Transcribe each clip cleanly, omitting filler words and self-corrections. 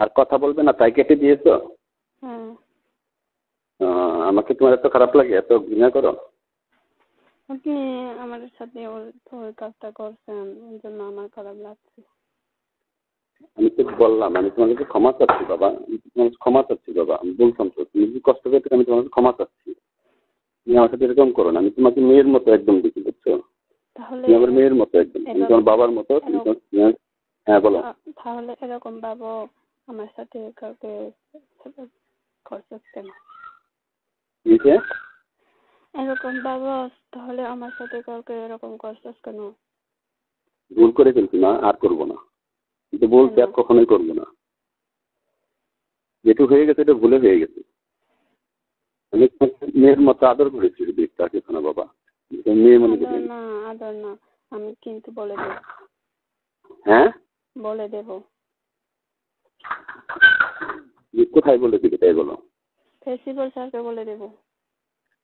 আর কথা বলবে না তাই কেটে দিয়েছো? হ্যাঁ। আমাকে তোমার এত খারাপ লাগে, এত ঘৃণা করো? আপনি আমাদের সাথে ওই কাজটা করছেন, এই জন্য আমার খারাপ লাগছে। আমি তো বললাম, আমি তোমাকে ক্ষমা চাচ্ছি বাবা, তোমাকে ক্ষমা চাচ্ছি বাবা, আমি বলতাম তো তুমি যদি কষ্ট পেতে আমি তোমাকে ক্ষমা চাচ্ছি। তুমি আমার সাথে এরকম করো না, আমি তোমাকে মেয়ের মতো একদম দেখি, বুঝছো? তাহলে তুমি আমার মেয়ের মতো একদম, আমি তোমার বাবার মতো। হ্যাঁ বলো। তাহলে এরকম ভাবো আমার সাথে কাউকে করছো কেন? এরকম ভাবো তাহলে আমার সাথে কাউকে এরকম করছো কেন? ভুল করে ফেলছি না, আর করবো না, কিন্তু বলছি আর কখনোই করবো না। যেটু হয়ে গেছে এটা ভুলে হয়ে গেছে। আমি মেয়ের মতো আদর করেছি, দেখতে কিছু না বাবা, মেয়ে মনে করি না। আদর না, আমি কিন্তু বলে দেব। হ্যাঁ বলে দেব। কোথায় বলে দিবে তাই বলো? প্রিন্সিপাল স্যারকে বলে দেব।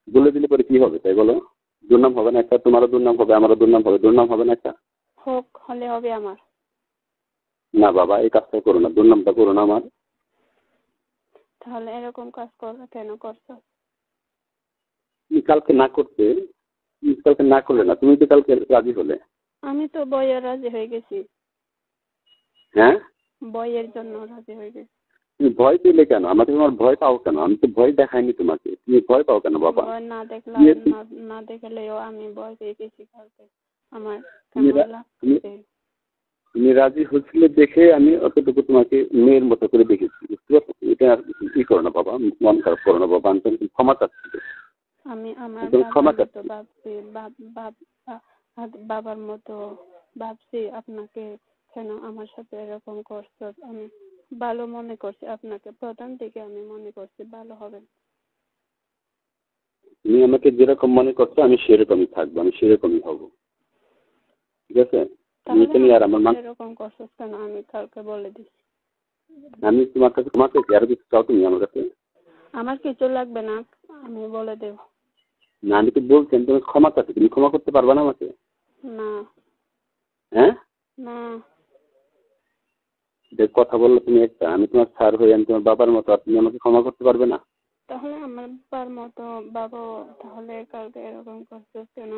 বলে দিলে পরে কি হবে তাই বলো? দুর্নাম হবে না একটা? তোমারও দুর্নাম হবে, আমারও দুর্নাম হবে, দুর্নাম হবে না একটা? হোক, হলে হবে আমার। না বাবা, এই কাজটা করো না, দুর্নামটা করো না আমার। তাহলে এরকম কাজ কেন করছো? তুমি কালকে না করতে, কালকে না করলে না, তুমি তো কালকে রাজি হলে। আমি তো বইয়ের রাজি হয়ে গেছি। হ্যাঁ, বইয়ের জন্য রাজি হয়ে গেছি। তুমি ভয় পেলে কেন? আমাকে তোমার ভয় পাও কেন? আমি তো ভয় দেখাইনি তোমাকে, তুমি ভয় পাও কেন বাবা? ভয় না দেখলেও আমি ভয় পেয়ে গেছি কালকে। আমার কেমন লাগছে। তুমি রাজি হচ্ছিলে দেখে আমি অতটুকু তোমাকে মেয়ের মতো করে দেখেছি, বুঝতে পারছো? এটা আর কি করো না বাবা, মন খারাপ করো না বাবা, আমি তোমাকে ক্ষমা চাচ্ছি। আমি আমার ক্ষমা চাচ্ছি। বাবার মতো ভাবছি আপনাকে, কেন আমার সাথে এরকম করছো? আমি ভালো মনে করছি আপনাকে, প্রথম থেকে আমি মনে করছি ভালো হবে। তুমি আমাকে যেরকম মনে করছো আমি সেরকমই থাকবো, আমি সেরকমই হবো, ঠিক আছে? আর আমার এরকম করছো কেন আমি কালকে বলে দিচ্ছি। আমি তোমার কাছে ক্ষমা চাইছি, আর কিছু চাও তুমি আমার কাছে? আমার কিছু লাগবে না, আমি বলে দেব। না, আমি তো বলছি আমি তোমাকে ক্ষমা চাচ্ছি, তুমি ক্ষমা করতে পারবে না আমাকে? না। হ্যাঁ না। কথা বললো তুমি একটা, আমি তোমার স্যার হয়ে আমি তোমার বাবার মতো, আর তুমি আমাকে ক্ষমা করতে পারবে না? তাহলে আমার বাবার মতো বাবা, তাহলে কালকে এরকম করছো কেন?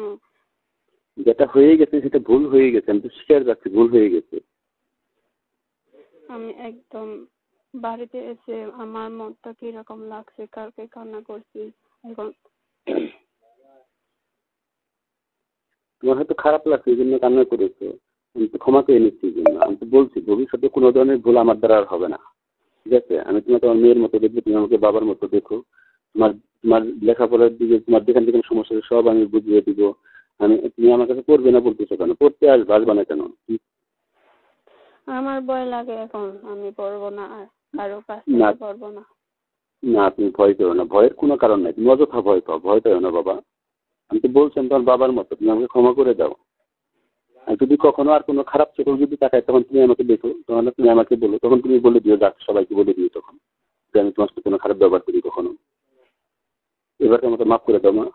যেটা হয়ে গেছে সেটা ভুল হয়ে গেছে, আমি তো স্বীকার যাচ্ছি ভুল হয়ে গেছে। আমি একদম বাড়িতে এসে আমার মনটা কিরকম লাগছে, কালকে কান্না করছি। এখন তোমার হয়তো খারাপ লাগছে এই জন্য কান্না করেছো, আমি তো ক্ষমা পেয়ে নিচ্ছি এই জন্য। আমি তো বলছি ভবিষ্যতে কোনো ধরনের ভুল আমার দ্বারা আর হবে না, ঠিক আছে? আমি তোমাকে আমার মেয়ের মতো দেখবো, তুমি আমাকে বাবার মতো দেখো। তোমার তোমার লেখাপড়ার দিকে, তোমার যেখান থেকে সমস্যা সব আমি বুঝিয়ে দিব। তুমি আমার কাছে পড়বে না বলতেছো কেন? পড়তে আসবা না কেন? আমার ভয় লাগে এখন, আমি পড়বো না আর কারো কাছ থেকে পড়বো না। না, তুমি ভয় পেও না, ভয়ের কোনো কারণ নাই, তুমি অযথা ভয় পাও, ভয় পেও না বাবা। আমি তো বলছি তোমার বাবার মতো, তুমি আমাকে ক্ষমা করে দাও। আর যদি কখনো আর কোনো খারাপ চোখ যদি তাকায় তখন তুমি আমাকে দেখো, তখন তুমি আমাকে বলো, তখন তুমি বলে দিও, যাক সবাইকে বলে দিও তখন যে আমি তোমার সাথে কোনো খারাপ ব্যবহার করি কখনো। এবারকে আমাকে মাফ করে দাও মা।